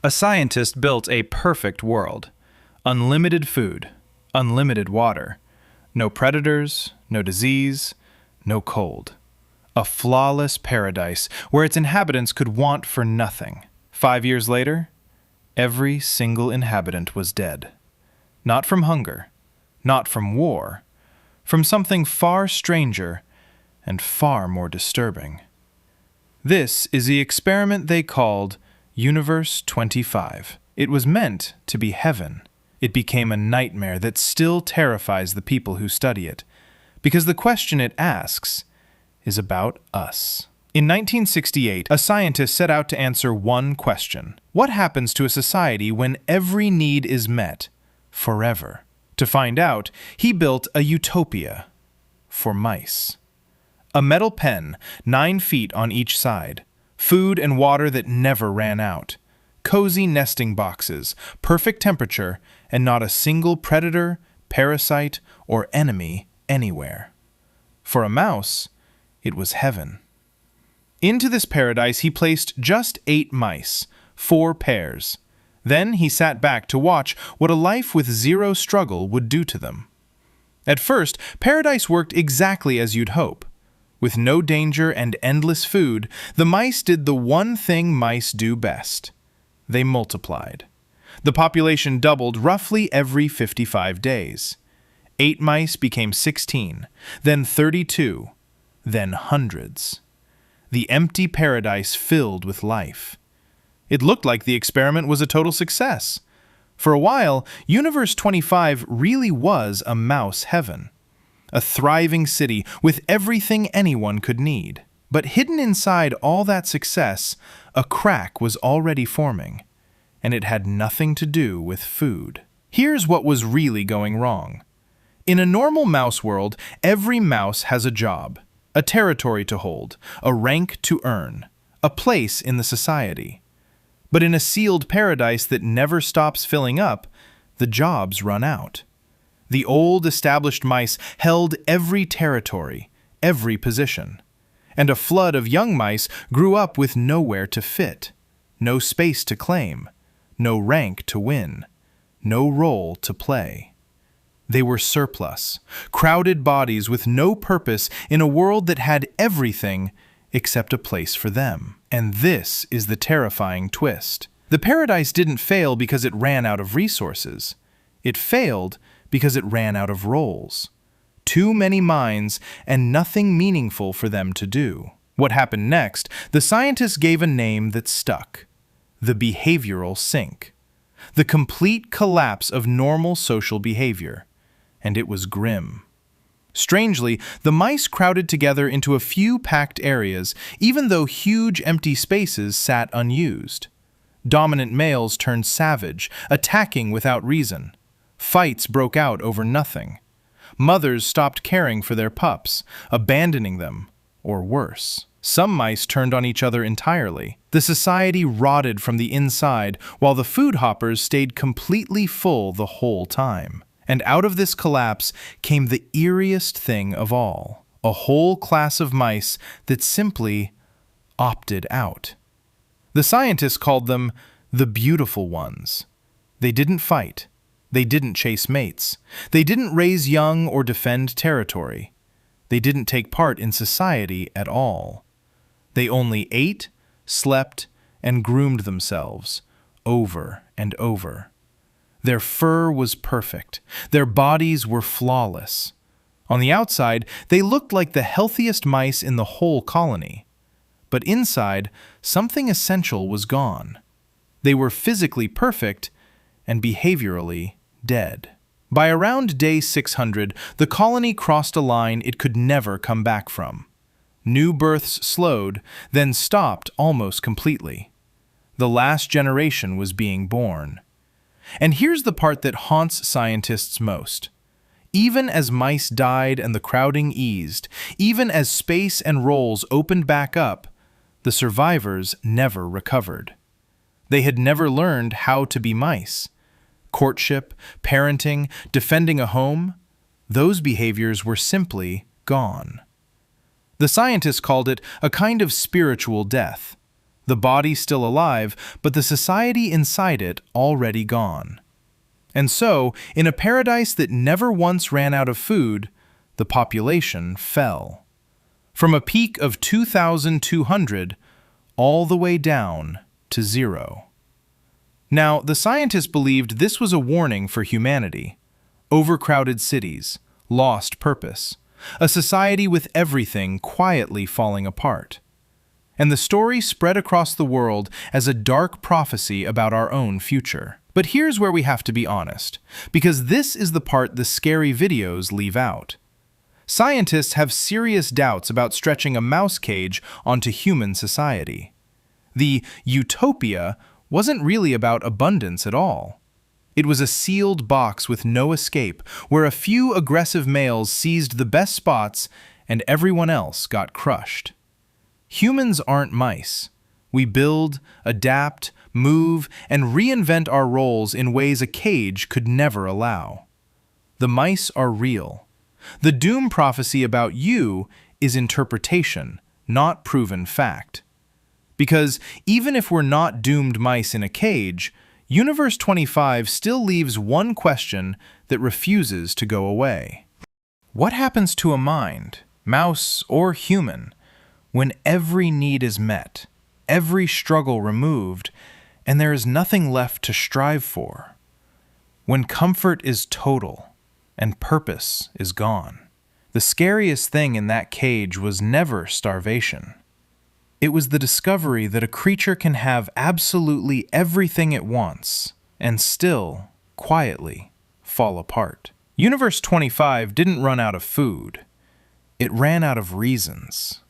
A scientist built a perfect world. Unlimited food, unlimited water, no predators, no disease, no cold. A flawless paradise where its inhabitants could want for nothing. 5 years later, every single inhabitant was dead. Not from hunger, not from war, from something far stranger and far more disturbing. This is the experiment they called Universe 25. It was meant to be heaven. It became a nightmare that still terrifies the people who study it, because the question it asks is about us. In 1968, a scientist set out to answer one question. What happens to a society when every need is met forever? To find out, he built a utopia for mice. A metal pen, 9 feet on each side, food and water that never ran out, cozy nesting boxes, perfect temperature, and not a single predator, parasite, or enemy anywhere. For a mouse, it was heaven. Into this paradise he placed just 8 mice, 4 pairs. Then he sat back to watch what a life with zero struggle would do to them. At first, paradise worked exactly as you'd hope. With no danger and endless food, the mice did the one thing mice do best. They multiplied. The population doubled roughly every 55 days. 8 mice became 16, then 32, then hundreds. The empty paradise filled with life. It looked like the experiment was a total success. For a while, Universe 25 really was a mouse heaven. A thriving city with everything anyone could need. But hidden inside all that success, a crack was already forming, and it had nothing to do with food. Here's what was really going wrong. In a normal mouse world, every mouse has a job, a territory to hold, a rank to earn, a place in the society. But in a sealed paradise that never stops filling up, the jobs run out. The old established mice held every territory, every position. And a flood of young mice grew up with nowhere to fit, no space to claim, no rank to win, no role to play. They were surplus, crowded bodies with no purpose in a world that had everything except a place for them. And this is the terrifying twist. The paradise didn't fail because it ran out of resources. It failed because it ran out of roles. Too many minds and nothing meaningful for them to do. What happened next? The scientists gave a name that stuck: the behavioral sink. The complete collapse of normal social behavior. And it was grim. Strangely, the mice crowded together into a few packed areas, even though huge empty spaces sat unused. Dominant males turned savage, attacking without reason. Fights broke out over nothing. Mothers stopped caring for their pups, abandoning them, or worse. Some mice turned on each other entirely. The society rotted from the inside, while the food hoppers stayed completely full the whole time. And out of this collapse came the eeriest thing of all: a whole class of mice that simply opted out. The scientists called them the beautiful ones. They didn't fight. They didn't chase mates. They didn't raise young or defend territory. They didn't take part in society at all. They only ate, slept, and groomed themselves over and over. Their fur was perfect. Their bodies were flawless. On the outside, they looked like the healthiest mice in the whole colony. But inside, something essential was gone. They were physically perfect and behaviorally dead. By around day 600, the colony crossed a line it could never come back from. New births slowed, then stopped almost completely. The last generation was being born. And here's the part that haunts scientists most. Even as mice died and the crowding eased, even as space and roles opened back up, the survivors never recovered. They had never learned how to be mice. Courtship, parenting, defending a home, those behaviors were simply gone. The scientists called it a kind of spiritual death. the body still alive, but the society inside it already gone. And so, in a paradise that never once ran out of food, the population fell. From a peak of 2,200 all the way down to 0. Now, the scientists believed this was a warning for humanity. Overcrowded cities, lost purpose, a society with everything quietly falling apart. And the story spread across the world as a dark prophecy about our own future. But here's where we have to be honest, because this is the part the scary videos leave out. Scientists have serious doubts about stretching a mouse cage onto human society. The utopia wasn't really about abundance at all. It was a sealed box with no escape, where a few aggressive males seized the best spots and everyone else got crushed. Humans aren't mice. We build, adapt, move, and reinvent our roles in ways a cage could never allow. The mice are real. The doom prophecy about you is interpretation, not proven fact. Because even if we're not doomed mice in a cage, Universe 25 still leaves one question that refuses to go away. What happens to a mind, mouse or human, when every need is met, every struggle removed, and there is nothing left to strive for? When comfort is total and purpose is gone. The scariest thing in that cage was never starvation. It was the discovery that a creature can have absolutely everything it wants and still, quietly, fall apart. Universe 25 didn't run out of food. It ran out of reasons.